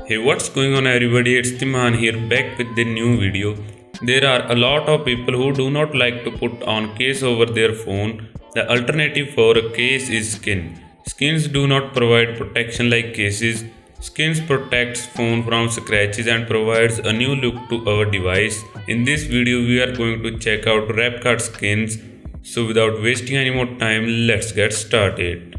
Hey, what's going on everybody? It's Timan here back with the new video. There are a lot of people who do not like to put on case over their phone. The alternative for a case is skin. Skins do not provide protection like cases. Skins protects phone from scratches and provides a new look to our device. In this video we are going to check out RapCard skins. So without wasting any more time, let's get started.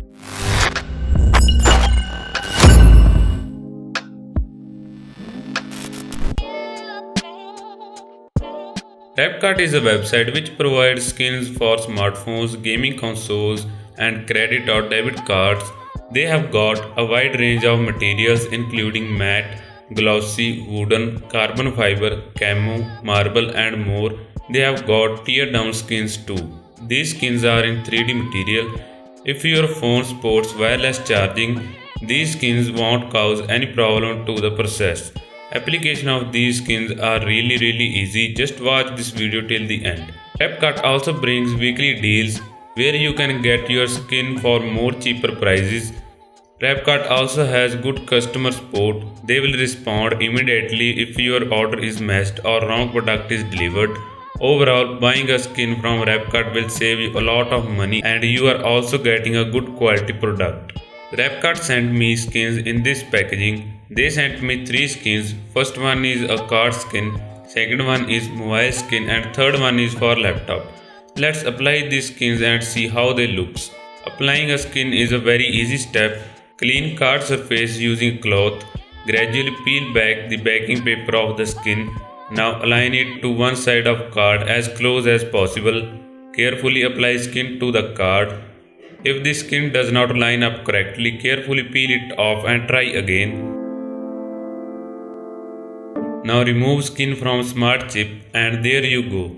RapCart is a website which provides skins for smartphones, gaming consoles, and credit or debit cards. They have got a wide range of materials including matte, glossy, wooden, carbon fiber, camo, marble, and more. They have got tear down skins too. These skins are in 3D material. If your phone supports wireless charging, these skins won't cause any problem to the process. Application of these skins are really easy. Just watch this video till the end. RapCart also brings weekly deals where you can get your skin for more cheaper prices. RapCart also has good customer support. They will respond immediately if your order is missed or wrong product is delivered. Overall, buying a skin from RapCart will save you a lot of money and you are also getting a good quality product. RapCart sent me skins in this packaging. They sent me 3 skins. First one is a card skin, second one is mobile skin, and third one is for laptop. Let's apply these skins and see how they looks. Applying a skin is a very easy step. Clean card surface using cloth. Gradually peel back the backing paper of the skin. Now align it to one side of card as close as possible. Carefully apply skin to the card. If the skin does not line up correctly, carefully peel it off and try again. Now remove skin from smart chip and there you go.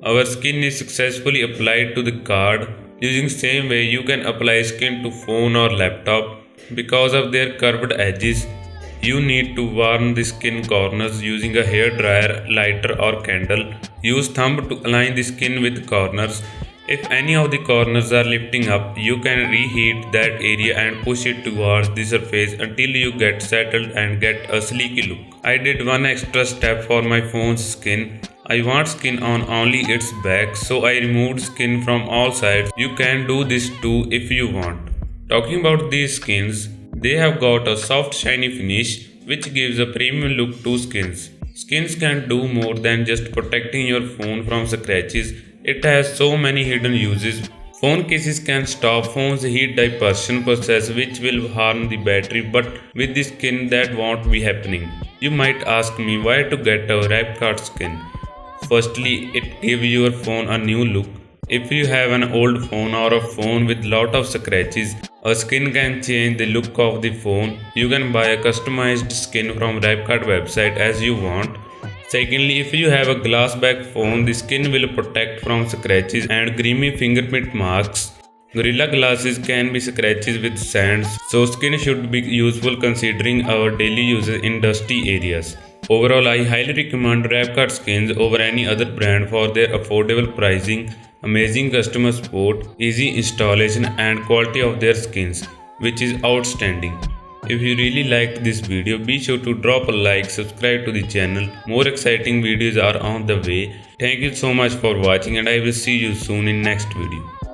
Our skin is successfully applied to the card. Using same way you can apply skin to phone or laptop. Because of their curved edges, you need to warm the skin corners using a hair dryer, lighter or candle. Use thumb to align the skin with corners. If any of the corners are lifting up, you can reheat that area and push it towards the surface until you get settled and get a sleeky look. I did one extra step for my phone's skin. I want skin on only its back, so I removed skin from all sides. You can do this too if you want. Talking about these skins, they have got a soft shiny finish which gives a premium look to skins. Skins can do more than just protecting your phone from scratches. It has so many hidden uses. Phone cases can stop phone's heat dispersion process which will harm the battery, but with the skin that won't be happening. You might ask me why to get a RapCard skin. Firstly, it gives your phone a new look. If you have an old phone or a phone with lot of scratches, a skin can change the look of the phone. You can buy a customized skin from RapCard website as you want. Secondly, if you have a glass back phone, the skin will protect from scratches and grimy fingerprint marks. Gorilla glasses can be scratches with sands, so skin should be useful considering our daily uses in dusty areas. Overall, I highly recommend RapCard skins over any other brand for their affordable pricing, amazing customer support, easy installation and quality of their skins, which is outstanding. If you really liked this video, be sure to drop a like, subscribe to the channel. More exciting videos are on the way. Thank you so much for watching and I will see you soon in next video.